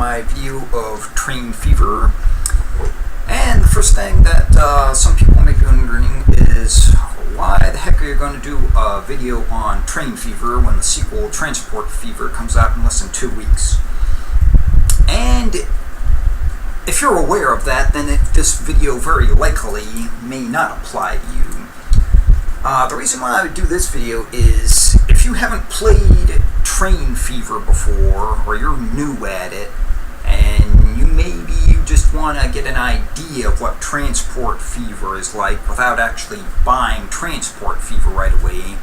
my view of Train Fever. And the first thing that some people may be wondering is, why the heck are you going to do a video on Train Fever when the sequel Transport Fever comes out in less than 2 weeks? And if you're aware of that, then this video very likely may not apply to you. The reason why I would do this video is, if you haven't played Train Fever before, or you're new at it, and you just want to get an idea of what Transport Fever is like without actually buying Transport Fever right away,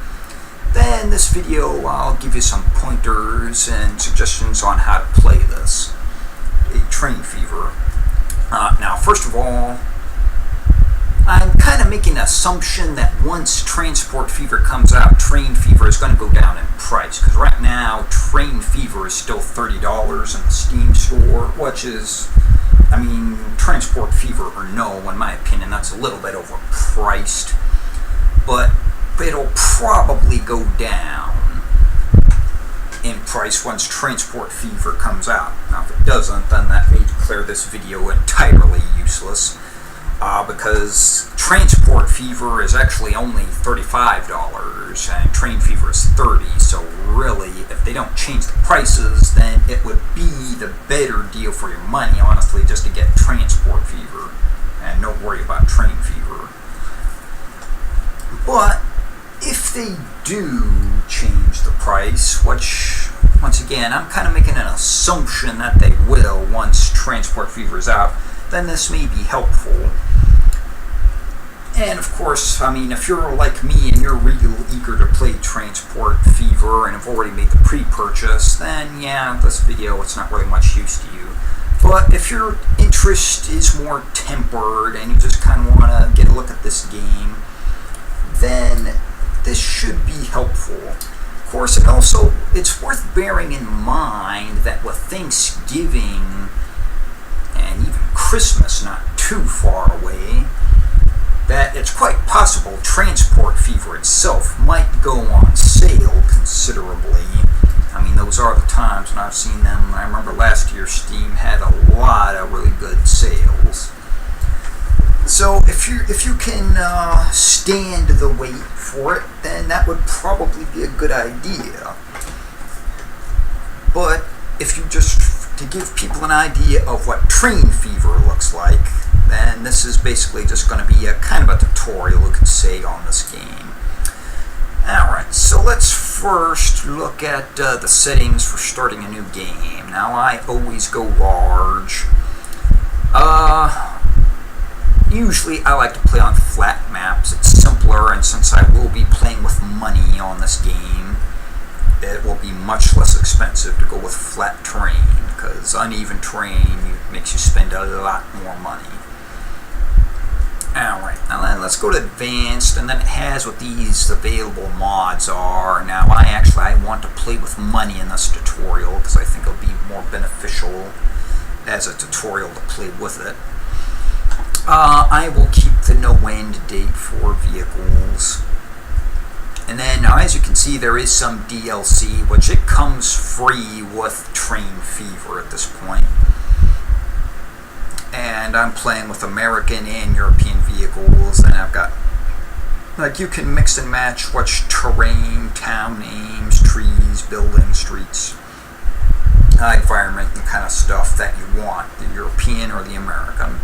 then this video I'll give you some pointers and suggestions on how to play this, Train Fever. Now, first of all, I'm kind of making an assumption that once Transport Fever comes out, Train Fever is going to go down in price, because right now Train Fever is still $30 in the Steam store, which is, Transport Fever or no, in my opinion, that's a little bit overpriced, but it'll probably go down in price once Transport Fever comes out. Now, if it doesn't, then that may declare this video entirely useless. Because Transport Fever is actually only $35 and Train Fever is $30, so really, if they don't change the prices, then it would be the better deal for your money, honestly, just to get Transport Fever and don't worry about Train Fever. But if they do change the price, which, once again, I'm kind of making an assumption that they will once Transport Fever is out, then this may be helpful. And of course, if you're like me and you're really eager to play Transport Fever and have already made the pre-purchase, then yeah, this video, it's not really much use to you. But if your interest is more tempered and you just kind of want to get a look at this game, then this should be helpful. Of course, it's worth bearing in mind that with Thanksgiving and even Christmas not too far away, that it's quite possible Transport Fever itself might go on sale considerably. Those are the times when I've seen them. I remember last year Steam had a lot of really good sales. So if you can stand the wait for it, then that would probably be a good idea. But if you to give people an idea of what Train Fever looks like, then this is basically just going to be a kind of a tutorial, you could say, on this game. Alright, so let's first look at the settings for starting a new game. Now, I always go large. Usually I like to play on flat maps. It's simpler, and since I will be playing with money on this game, it will be much less expensive to go with flat terrain, because uneven terrain makes you spend a lot more money. Alright, now then let's go to Advanced, and then it has what these available mods are. Now I want to play with money in this tutorial, because I think it'll be more beneficial as a tutorial to play with it. I will keep the no end date for vehicles. And then, now as you can see, there is some DLC, which it comes free with Train Fever at this point. And I'm playing with American and European vehicles, and I've got, you can mix and match which terrain, town names, trees, buildings, streets, environment, and kind of stuff that you want, the European or the American.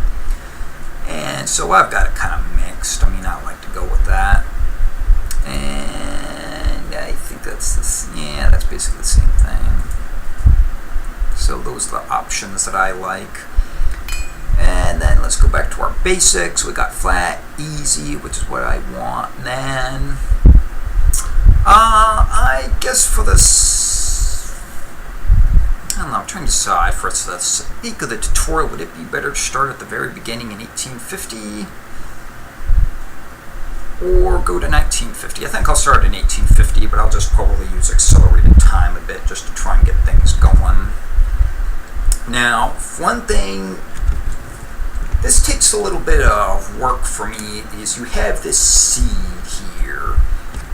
And so I've got it kind of mixed. I like to go with that. And I think that's basically the same thing. So those are the options that I like. And then let's go back to our basics. We got flat, easy, which is what I want. And then I guess for this, I'm trying to decide for the sake of the tutorial, would it be better to start at the very beginning in 1850 or go to 1950? I think I'll start in 1850, but I'll just probably use accelerated time a bit just to try and get things going. Now, one thing, this takes a little bit of work for me, is you have this seed here,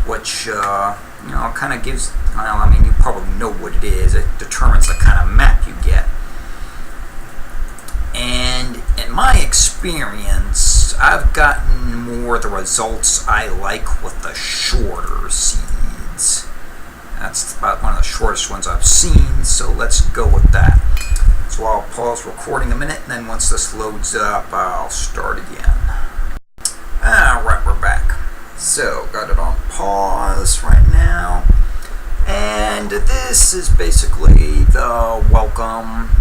which kind of gives, you probably know what it is. It determines the kind of map you get. experience, I've gotten more of the results I like with the shorter seeds. That's about one of the shortest ones I've seen, so let's go with that. So I'll pause recording a minute, and then once this loads up, I'll start again. Alright, we're back. So, got it on pause right now. And this is basically the welcome,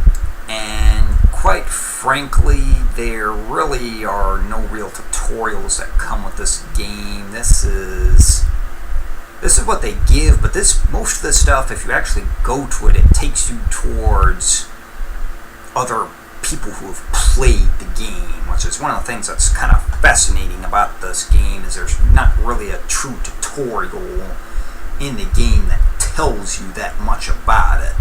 and quite frankly, there really are no real tutorials that come with this game. This is what they give, but most of this stuff, if you actually go to it, it takes you towards other people who have played the game, which is one of the things that's kind of fascinating about this game, is there's not really a true tutorial in the game that tells you that much about it.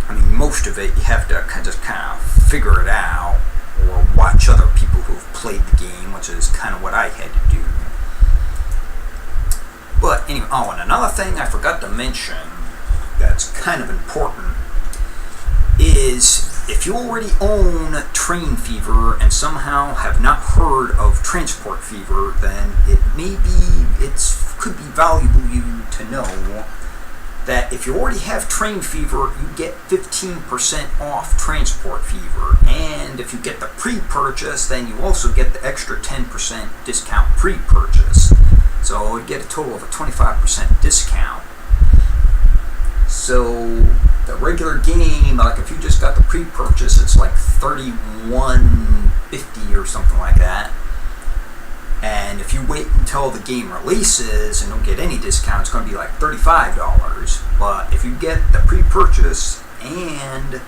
I mean, most of it you have to just kind of figure it out, or watch other people who have played the game, which is kind of what I had to do. But anyway, and another thing I forgot to mention that's kind of important is, if you already own Train Fever and somehow have not heard of Transport Fever, then it could be valuable to know that if you already have Train Fever, you get 15% off Transport Fever. And if you get the pre-purchase, then you also get the extra 10% discount pre-purchase. So you get a total of a 25% discount. So the regular game, like if you just got the pre-purchase, it's like $31.50 or something like that. And if you wait until the game releases and don't get any discount, it's going to be like $35. But if you get the pre-purchase and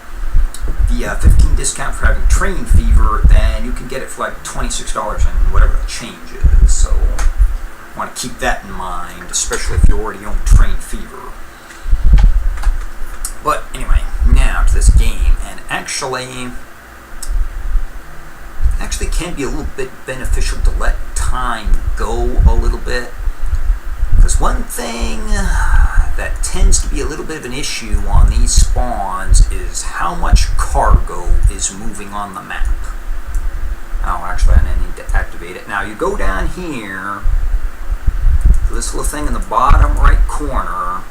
the 15 discount for having Train Fever, then you can get it for like $26 and whatever the change is. So I want to keep that in mind, especially if you already own Train Fever. But anyway, now to this game, and actually can be a little bit beneficial to let time go a little bit, because one thing that tends to be a little bit of an issue on these spawns is how much cargo is moving on the map. Oh, actually I need to activate it. Now you go down here to this little thing in the bottom right corner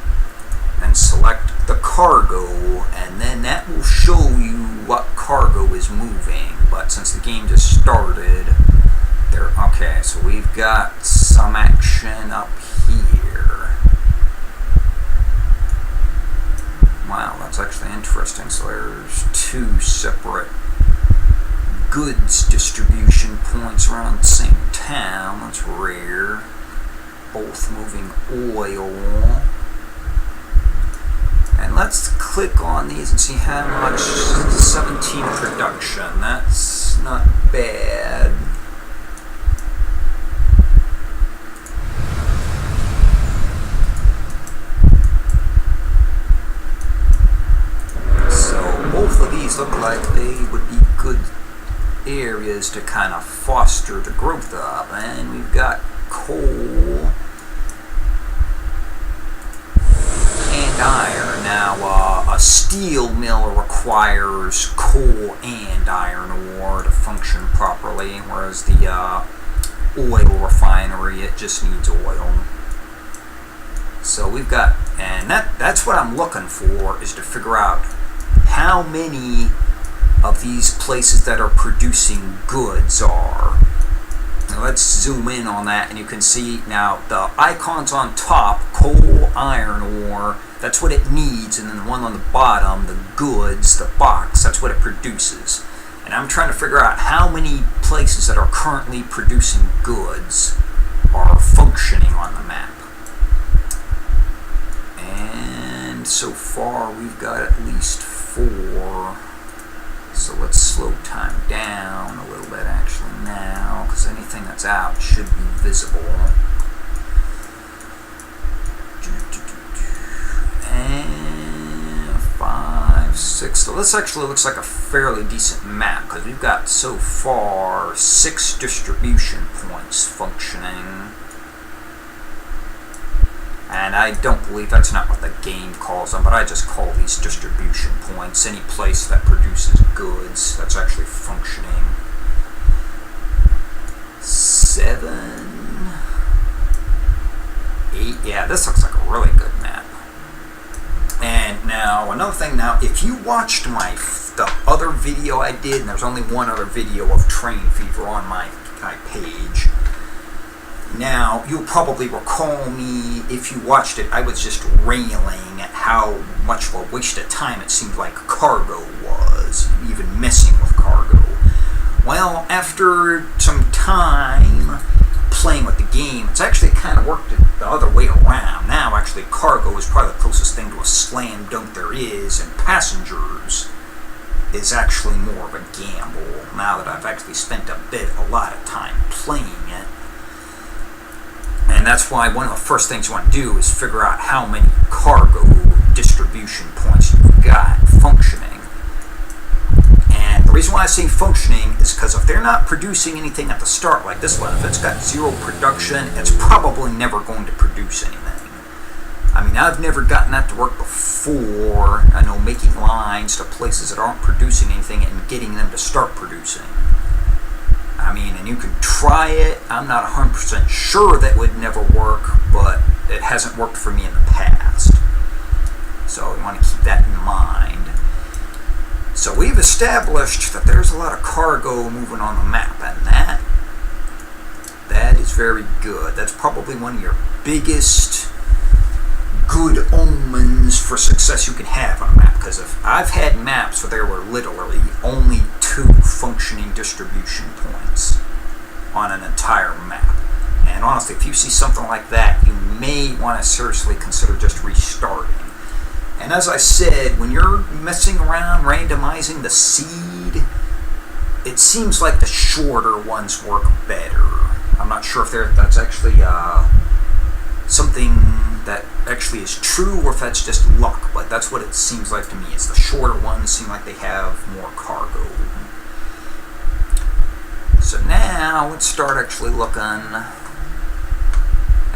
and select the cargo, and then that will show you what cargo is moving. But since the game just started, okay, so we've got some action up here. Wow, that's actually interesting. So there's two separate goods distribution points around the same town. That's rare. Both moving oil. And let's click on these and see how much. 17 production. That's not bad. So both of these look like they would be good areas to kind of foster the growth of. And we've got coal and iron. Now, a steel mill requires coal and iron ore to function properly, whereas the oil refinery, it just needs oil. So we've got, and that's what I'm looking for, is to figure out how many of these places that are producing goods are. Now let's zoom in on that, and you can see now the icons on top, coal, iron ore, that's what it needs, and then the one on the bottom, the goods, the box, that's what it produces. And I'm trying to figure out how many places that are currently producing goods are functioning on the map. And so far we've got at least 4. So let's slow time down a little bit actually now, because anything that's out should be visible. And 5, 6. So this actually looks like a fairly decent map, because we've got so far 6 distribution points functioning. And I don't believe that's not what the game calls them, but I just call these distribution points any place that produces goods that's actually functioning. 7, 8. Yeah, this looks like a really good map. And now, another thing, now, if you watched the other video I did, and there's only one other video of Train Fever on my page. Now, you'll probably recall me, if you watched it, I was just railing at how much of a waste of time it seemed like cargo was, even messing with cargo. Well, after some time playing with the game, it's actually kind of worked the other way around. Now, actually, cargo is probably the closest thing to a slam dunk there is, and passengers is actually more of a gamble, now that I've actually spent a lot of time playing it. And that's why one of the first things you want to do is figure out how many cargo distribution points you've got functioning. And the reason why I say functioning is because if they're not producing anything at the start, like this one, if it's got 0 production, it's probably never going to produce anything. I mean, I've never gotten that to work before. I know making lines to places that aren't producing anything and getting them to start producing. I mean, and you can try it. I'm not 100% sure that would never work, but it hasn't worked for me in the past. So you want to keep that in mind. So we've established that there's a lot of cargo moving on the map, and that is very good. That's probably one of your biggest good omens for success you can have on a map, because if I've had maps where there were literally only 2 functioning distribution points on an entire map, and honestly, if you see something like that, you may want to seriously consider just restarting. And as I said, when you're messing around randomizing the seed, it seems like the shorter ones work better. I'm not sure if that's actually something that actually is true, or if that's just luck, but that's what it seems like to me. It's the shorter ones seem like they have more cargo. So now let's start actually looking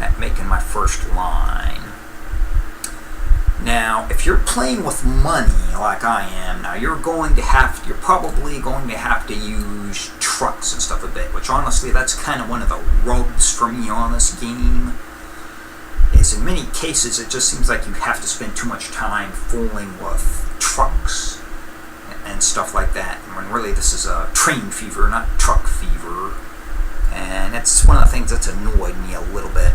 at making my first line. Now, if you're playing with money like I am, now you're probably going to have to use trucks and stuff a bit, which honestly, that's kind of one of the rubs for me on this game. Is in many cases it just seems like you have to spend too much time fooling with trucks and stuff like that, when really this is a train fever, not truck fever. And it's one of the things that's annoyed me a little bit.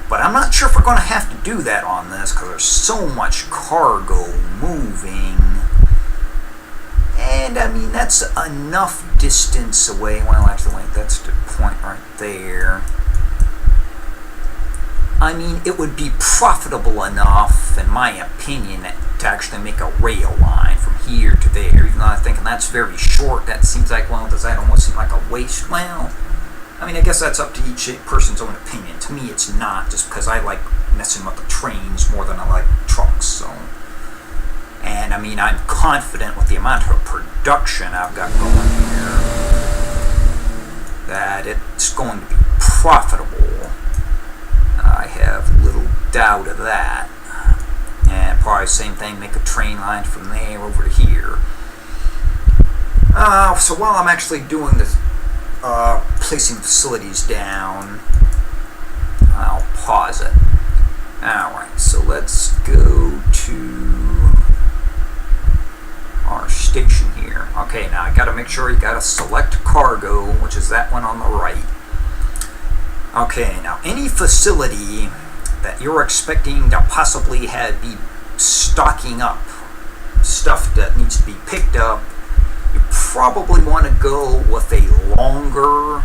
But I'm not sure if we're going to have to do that on this, because there's so much cargo moving. And I mean, that's enough distance away. Well, actually, wait, that's the point right there. I mean, it would be profitable enough, in my opinion, to actually make a rail line from here to there. Even though I'm thinking that's very short, that seems like, well, does that almost seem like a waste? Well, I mean, I guess that's up to each person's own opinion. To me, it's not, just because I like messing with the trains more than I like trucks, so. And, I mean, I'm confident with the amount of production I've got going here that it's going to be profitable. I have little doubt of that. And probably same thing, make a train line from there over to here. So while I'm actually doing this, placing facilities down, I'll pause it. Alright, so let's go to our station here. Okay, now I gotta make sure you gotta select cargo, which is that one on the right. Okay, now any facility that you're expecting to possibly be stocking up stuff that needs to be picked up, you probably want to go with a longer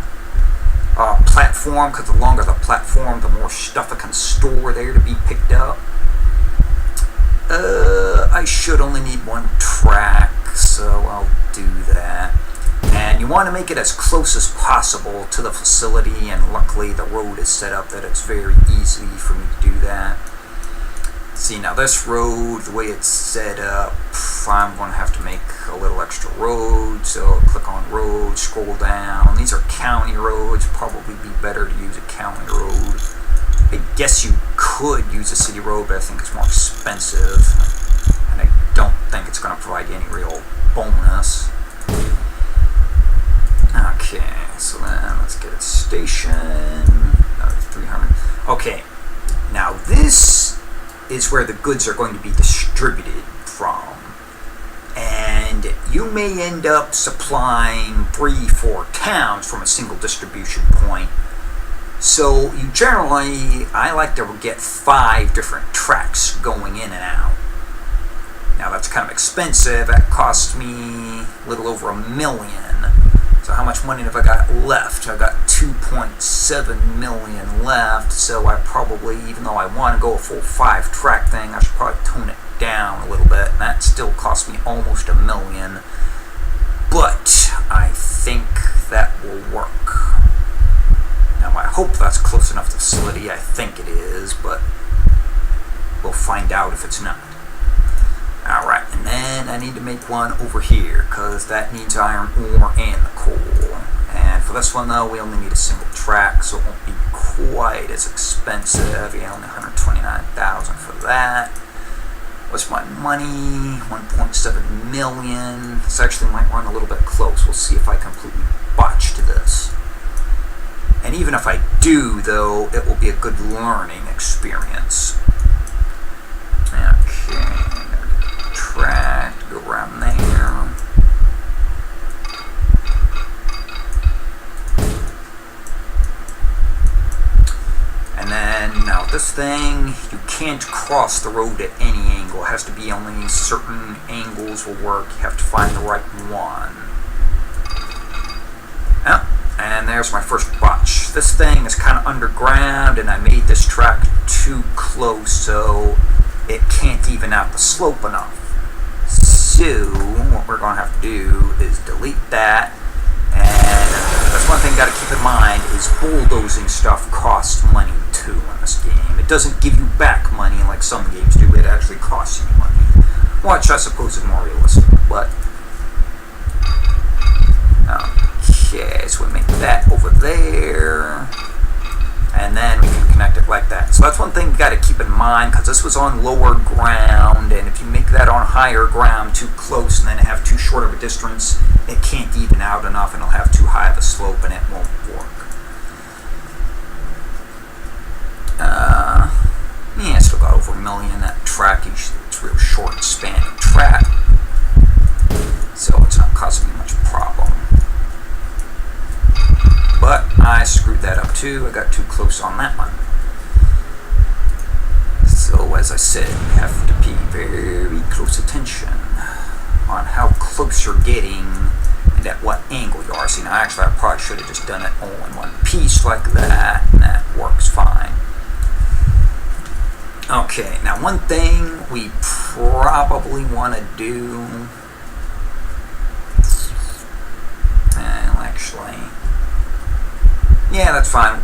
platform, because the longer the platform, the more stuff it can store there to be picked up. I should only need 1 track, so I'll do that. And you want to make it as close as possible to the facility, and luckily the road is set up that it's very easy for me to do that. See, now this road, the way it's set up, I'm going to have to make a little extra road, so click on road, scroll down. These are county roads, probably be better to use a county road. I guess you could use a city road, but I think it's more expensive, and I don't think it's going to provide you any real bonus. Okay, so then let's get it Okay, now this is where the goods are going to be distributed from. And you may end up supplying 3-4 towns from a single distribution point. So you generally, I like to get 5 different tracks going in and out. Now that's kind of expensive. That cost me a little over $1 million. So how much money have I got left? I've got $2.7 million left. So I probably, even though I want to go a full 5-track thing, I should probably tone it down a little bit. And that still cost me almost $1 million. But I think that will work. Now I hope that's close enough to the facility. I think it is, but we'll find out if it's not. Alright, and then I need to make one over here, because that needs iron ore and the coal. And for this one though, we only need a single track, so it won't be quite as expensive. Yeah, only $129,000 for that. What's my money? $1.7 million. This actually might run a little bit close. We'll see if I completely botched this. And even if I do, though, it will be a good learning experience. Okay. Track to go around there. And then now this thing, you can't cross the road at any angle. It has to be only certain angles will work. You have to find the right one. And there's my first botch. This thing is kind of underground, and I made this track too close, so it can't even out the slope enough. So what we're going to have to do is delete that. And that's one thing you got to keep in mind is bulldozing stuff costs money too in this game. It doesn't give you back money like some games do. It actually costs you money, which I suppose is more realistic. But okay, so we make that over there, and then we can connect it like that. So that's one thing you got to keep in mind, because this was on lower ground, and if you make that on higher ground too close and then have too short of a distance, it can't even out enough, and it'll have too high of a slope, and it won't work. Yeah, still got over $1 million. That track, usually it's a real short spanning track, so it's not causing me much problem. But I screwed that up too. I got too close on that one. So as I said, you have to pay very close attention on how close you're getting and at what angle you are. See, now actually I probably should have just done it all in one piece like that, and that works fine. Okay, now one thing we probably want to do, yeah, that's fine.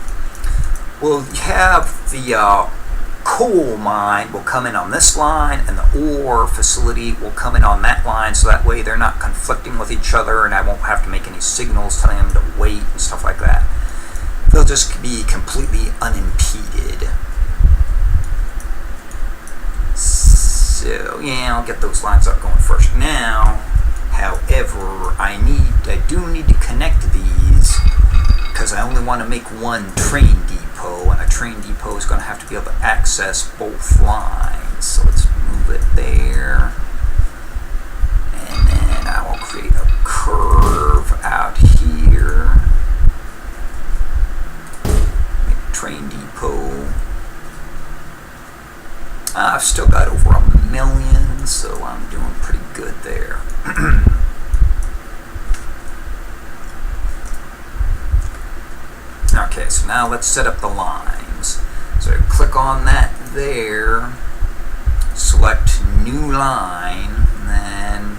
We'll have the coal mine will come in on this line, and the ore facility will come in on that line, so that way they're not conflicting with each other, and I won't have to make any signals telling them to wait and stuff like that. They'll just be completely unimpeded. So yeah, I'll get those lines up going first. Now, however, I do need to connect these, because I only want to make one train depot, and a train depot is going to have to be able to access both lines. So let's move it there, and then I will create a curve out here. Make a train depot. I've still got over $1 million, so I'm doing pretty good there. Okay, so now let's set up the lines. So click on that there, select new line, and then,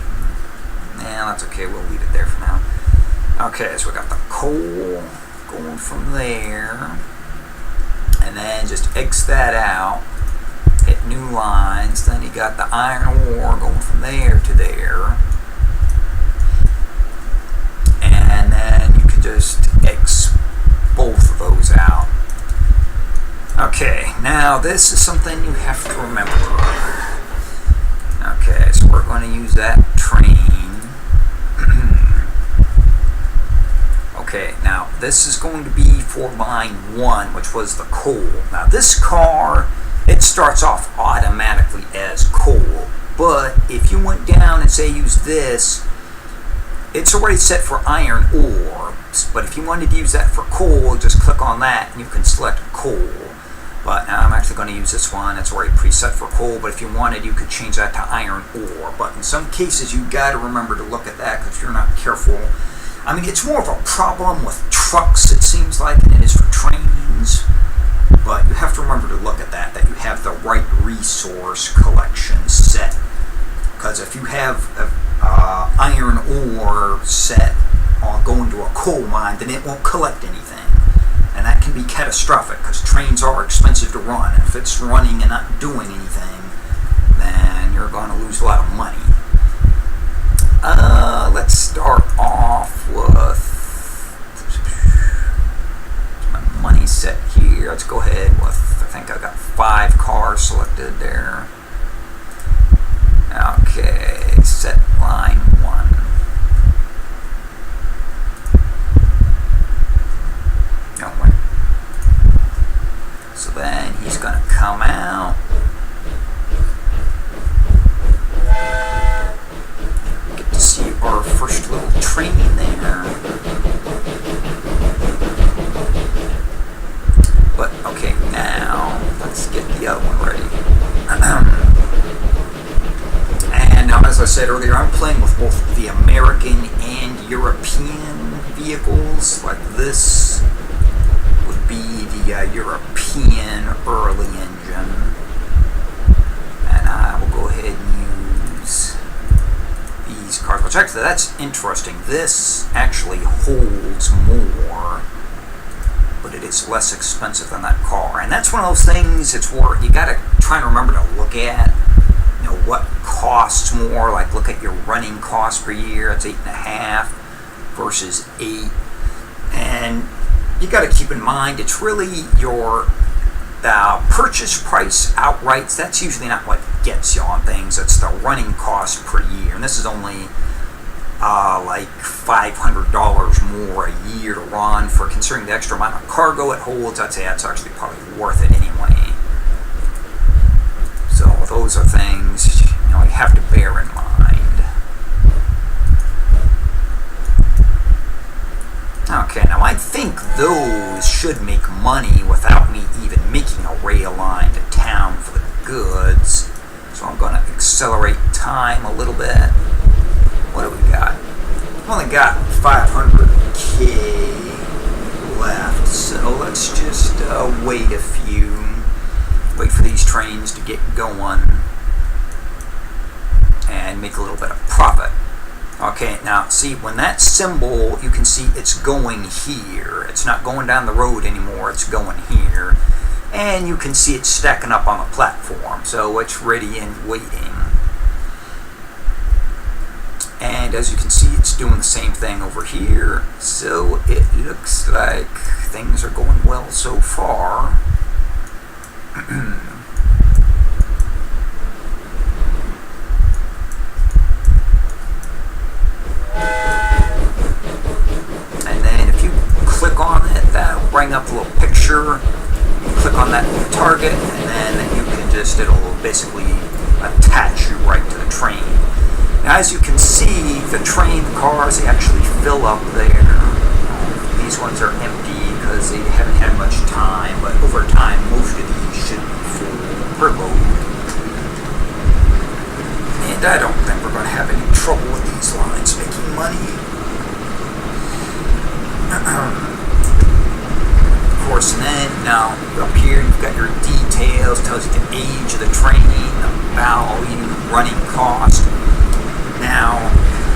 yeah, that's okay, we'll leave it there for now. Okay, so we got the coal going from there, and then just X that out, hit new lines, then you got the iron ore going from there to there, and then you can just X both of those out. Okay, now this is something you have to remember. Okay, so we're going to use that train. Okay, now this is going to be for line 1, which was the coal. Now this car, it starts off automatically as coal, but if you went down and say use this, it's already set for iron ore. But if you wanted to use that for coal, just click on that and you can select coal. But now I'm actually going to use this one. It's already preset for coal, but if you wanted, you could change that to iron ore. But in some cases, you got to remember to look at that, because if you're not careful, I mean, it's more of a problem with trucks, it seems like, than it is for trains. But you have to remember to look at that you have the right resource collection set. Because if you have iron ore set on going to a coal mine, then it won't collect anything. And that can be catastrophic, because trains are expensive to run. And if it's running and not doing anything, then you're going to lose a lot of money. Let's start off with my money set here. Let's go ahead with, I think I got 5 cars selected there. Okay, set line 1. No, wait. So then he's going to come out. Get to see our first little train there. But, okay, now let's get the other one ready. And now, as I said earlier, I'm playing with both the American and European vehicles. Like this would be the European early engine. And I will go ahead and use these cars. Which actually, that's interesting. This actually holds more, but it is less expensive than that car. And that's one of those things, it's where you got to try and remember to look at, you know, what costs more. Like, look at your running cost per year. It's 8.5 versus 8. And you got to keep in mind, it's really your purchase price outright. That's usually not what gets you on things. It's the running cost per year. And this is only like $500 more a year to run. For considering the extra amount of cargo it holds, I'd say that's actually probably worth it anyway. So those are things, you know, you have to bear in mind. Okay, now I think those should make money without me even making a rail line to town for the goods. So I'm going to accelerate time a little bit. What do we got? We've only got 500K left, so let's just wait for these trains to get going and make a little bit of profit. Okay, now see, when that symbol, you can see it's going here. It's not going down the road anymore, it's going here. And you can see it's stacking up on the platform, so it's ready and waiting. And as you can see, it's doing the same thing over here. So it looks like things are going well so far. And then if you click on it, that'll bring up a little picture. You click on that target, and then you can just, it'll basically attach you right to the train. Now, as you can see, the train cars, they actually fill up there. These ones are empty because they haven't had much time, but over time, most of these should be full per load. And I don't think we're going to have any trouble with these lines making money. Of course, and then now up here you've got your details, tells you the age of the train, the value, running cost. Now,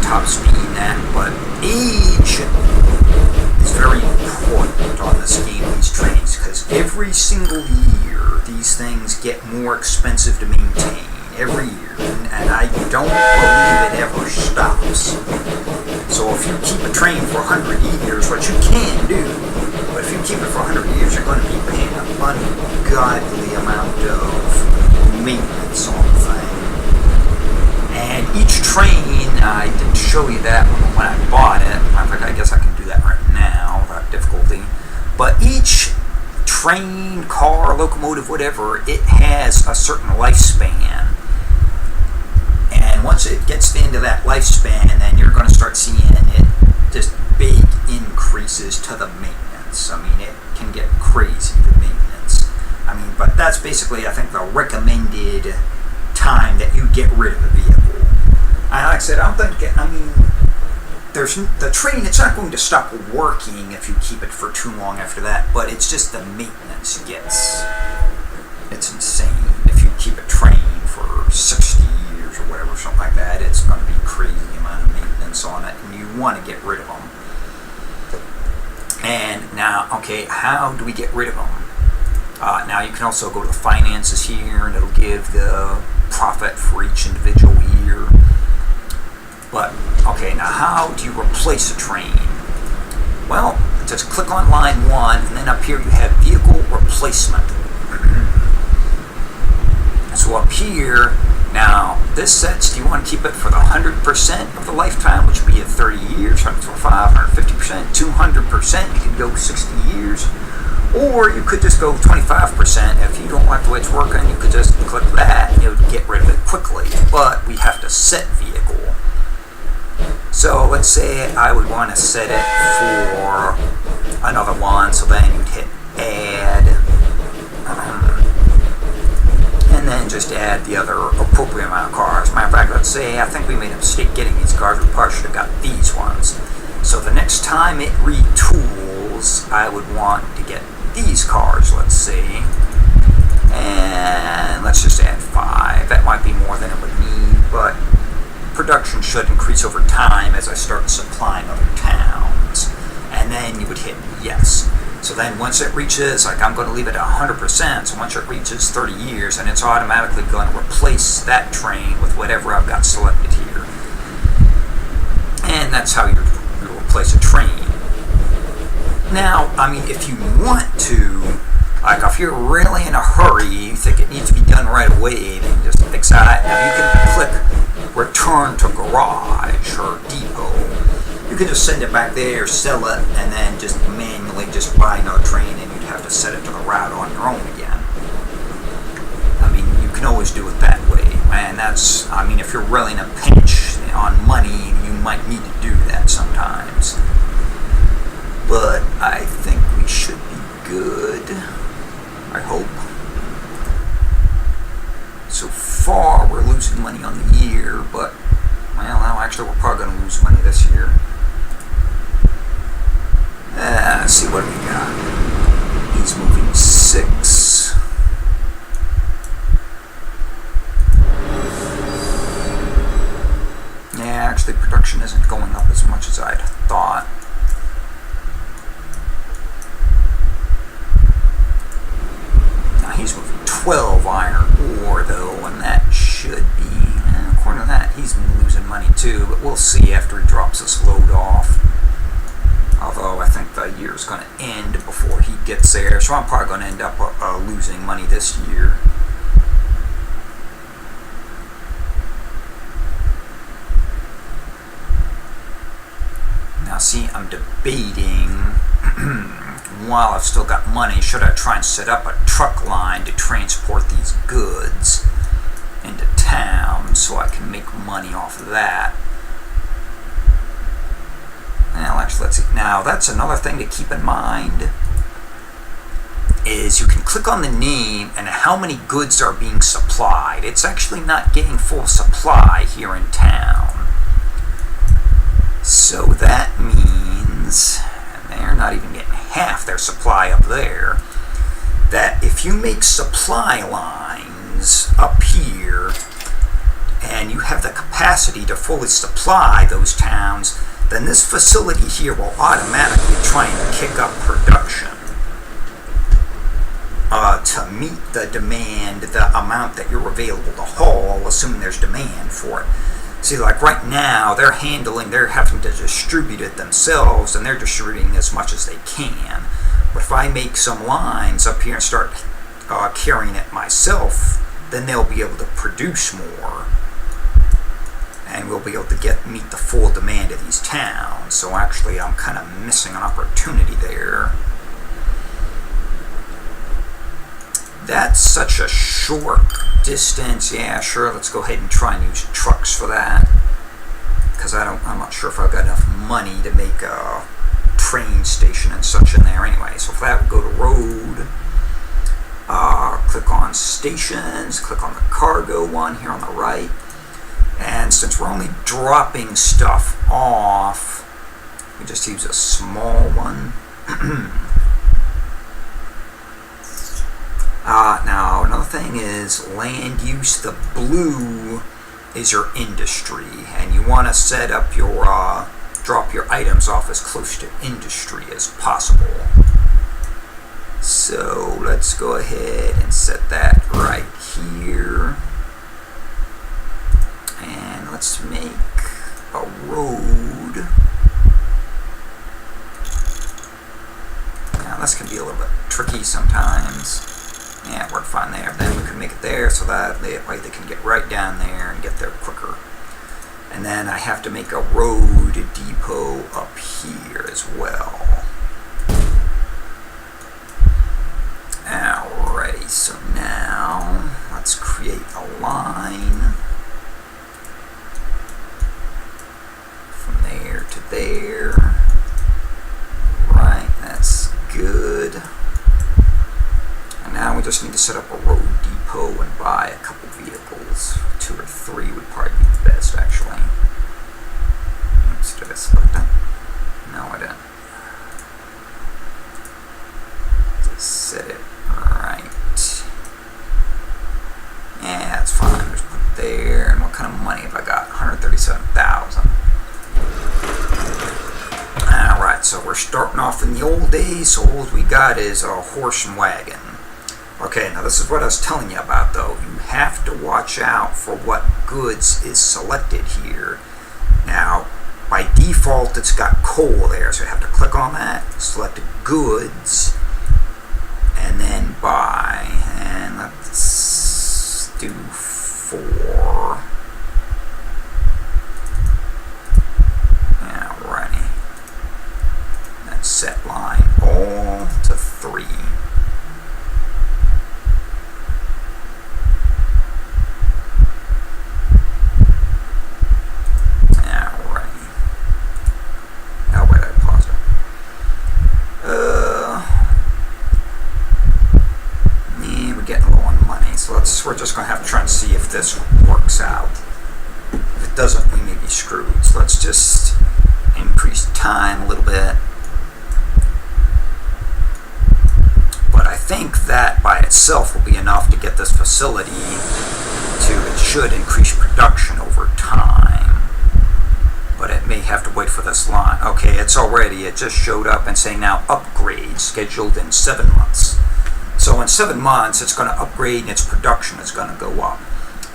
top speed that, but age is very important on this game, these trains, because every single year these things get more expensive to maintain. Every year, and I don't believe it ever stops. So if you keep a train for 100 years, which you can do, but if you keep it for 100 years, you're going to be paying an ungodly amount of maintenance on the thing. And each train, I didn't show you that when I bought it. In fact, I guess I can do that right now. difficulty. But each train, car, locomotive, whatever, it has a certain lifespan. And once it gets to the end of that lifespan, then you're going to start seeing it just big increases to the maintenance. I mean, it can get crazy, the maintenance. I mean, but that's basically, I think, the recommended time that you get rid of the vehicle. And like I said, I don't think, I mean, there's the train, it's not going to stop working if you keep it for too long after that, but it's just the maintenance it's insane. If you keep a train for 60 years or whatever, something like that, it's going to be crazy amount of maintenance on it, and you want to get rid of them. And now, okay, how do we get rid of them? Now you can also go to the finances here, and it'll give the profit for each individual year. But, okay, now how do you replace a train? Well, just click on line 1, and then up here you have vehicle replacement. So up here, now this sets, do you want to keep it for the 100% of the lifetime, which would be at 30 years, 105, 150%, 200%, you could go 60 years. Or you could just go 25%. If you don't like the way it's working, you could just click that and it would get rid of it quickly. But we have to set vehicle. So let's say I would want to set it for another one, so then you'd hit add, and then just add the other appropriate amount of cars. Matter of fact, let's say I think we made a mistake getting these cars, we probably should have got these ones. So the next time it retools, I would want to get these cars, let's see, and let's just add 5. That might be more than it would need, but production should increase over time as I start supplying other towns. And then you would hit yes. So then once it reaches, like I'm going to leave it at 100%, so once it reaches 30 years, and it's automatically going to replace that train with whatever I've got selected here. And that's how you replace a train. Now, I mean, if you want to, like if you're really in a hurry, you think it needs to be done right away, then just fix that. Now you can click return to garage or depot. You can just send it back there, sell it, and then just manually just buy another train, and you'd have to set it to the route on your own again. I mean, you can always do it that way. And that's, I mean, if you're really in a pinch on money, you might need to do that sometimes. But I think we should be good. I hope. So far, we're losing money on the year, but, well, now actually we're probably going to lose money this year. Let's see what we got. He's moving 6. Yeah, actually production isn't going up as much as I'd thought. He's moving 12 iron ore, though, and that should be, according to that, he's losing money too, but we'll see after he drops this load off. Although I think the year's going to end before he gets there, so I'm probably going to end up losing money this year. Now see, I'm debating while I've still got money, should I try and set up a truck line to transport these goods into town so I can make money off of that. Now actually, let's see. Now that's another thing to keep in mind, is you can click on the name and how many goods are being supplied. It's actually not getting full supply here in town. So that means, and they're not even getting half their supply up there, that if you make supply lines up here and you have the capacity to fully supply those towns, then this facility here will automatically try and kick up production to meet the demand, the amount that you're available to haul, assuming there's demand for it. See, like right now, they're having to distribute it themselves, and they're distributing as much as they can. But if I make some lines up here and start carrying it myself, then they'll be able to produce more. and we'll be able to meet the full demand of these towns. So actually I'm kind of missing an opportunity there. That's such a short distance. Yeah, sure, let's go ahead and try and use trucks for that, because I'm not sure if I've got enough money to make a train station and such in there anyway. So for that, we'll go to road, click on stations, click on the cargo one here on the right, and since we're only dropping stuff off, we just use a small one. Now another thing is land use. The blue is your industry, and you want to set up your drop your items off as close to industry as possible. So let's go ahead and set that right here, and let's make a road. Now this can be a little bit tricky sometimes. Yeah, it worked fine there. Then we can make it there so that they can get right down there and get there quicker. And then I have to make a road depot up here as well. Alrighty, so now let's create a line from there to there. Right, that's good. And now we just need to set up a road depot and buy a couple vehicles. 2 or 3 would probably be the best, actually. Oops, did I select that? No, I didn't. Let's set it right. Yeah, that's fine. Just put it there. And what kind of money have I got? 137,000. Alright, so we're starting off in the old days, so all we got is a horse and wagon. Okay, now this is what I was telling you about, though. You have to watch out for what goods is selected here. Now, by default, it's got coal there, so you have to click on that, select goods, and then buy. And let's do 4. Alrighty. That's set line all to 3. We're just going to have to try and see if this works out. If it doesn't, we may be screwed. So let's just increase time a little bit. But I think that by itself will be enough to get this facility to, it should increase production over time. But it may have to wait for this line. Okay, it just showed up and saying now upgrade scheduled in 7 months. So in 7 months, it's going to upgrade and its production is going to go up.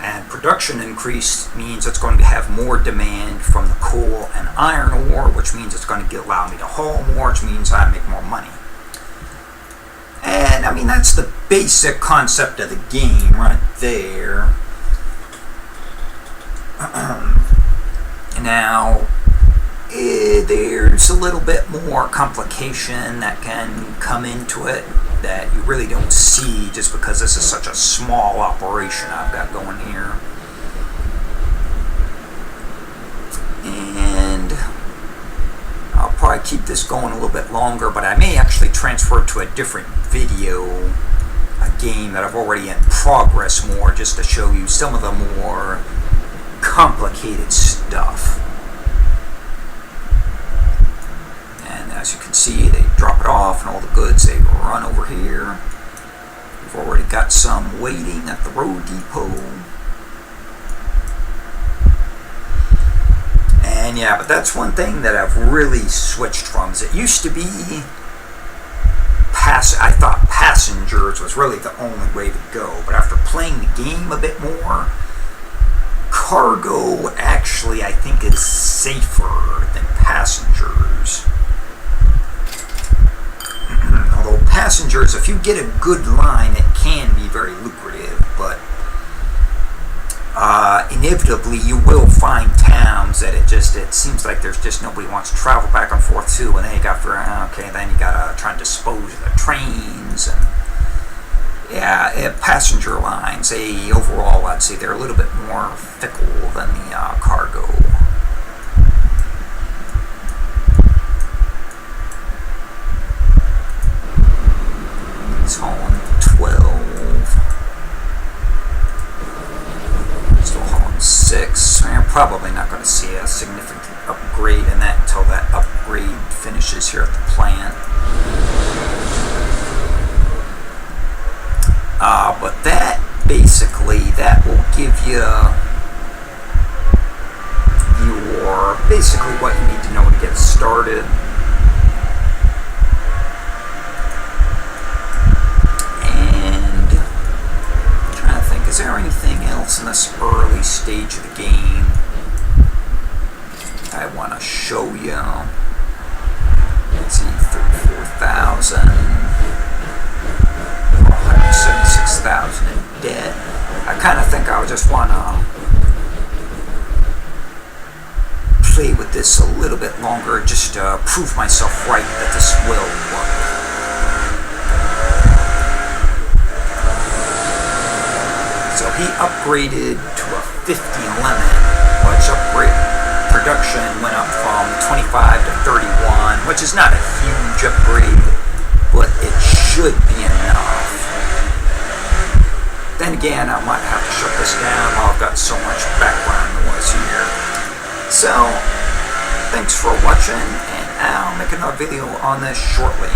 And production increase means it's going to have more demand from the coal and iron ore, which means it's going to allow me to haul more, which means I make more money. And I mean, that's the basic concept of the game right there. Now, there's a little bit more complication that can come into it that you really don't see just because this is such a small operation I've got going here. And I'll probably keep this going a little bit longer, but I may actually transfer it to a different video, a game that I've already in progress more, just to show you some of the more complicated stuff. And as you can see, they drop it off and all the goods, they run over here. We've already got some waiting at the road depot. And yeah, but that's one thing that I've really switched from. Is it used to be I thought passengers was really the only way to go, but after playing the game a bit more, cargo actually I think is safer than passengers. Although passengers, if you get a good line, it can be very lucrative, but inevitably you will find towns that it seems like there's just nobody wants to travel back and forth to, and then you got then you gotta try and dispose of the trains, and passenger lines, overall I'd say they're a little bit more fickle than the cargo. It's hauling 12. Still hauling 6. I'm probably not going to see a significant upgrade in that until that upgrade finishes here at the plant. But that that will give you basically what you need to know to get started. And I'm trying to think, is there anything else in this early stage of the game I want to show you? Let's see, 34,000. 176,000 in debt. I kind of think I would just want to play with this a little bit longer just to prove myself right that this will work. So he upgraded to a 50 limit, which production went up from 25 to 31, which is not a huge upgrade, but it should be enough. Then again, I might have to shut this down while I've got so much background noise here. So, thanks for watching, and I'll make another video on this shortly.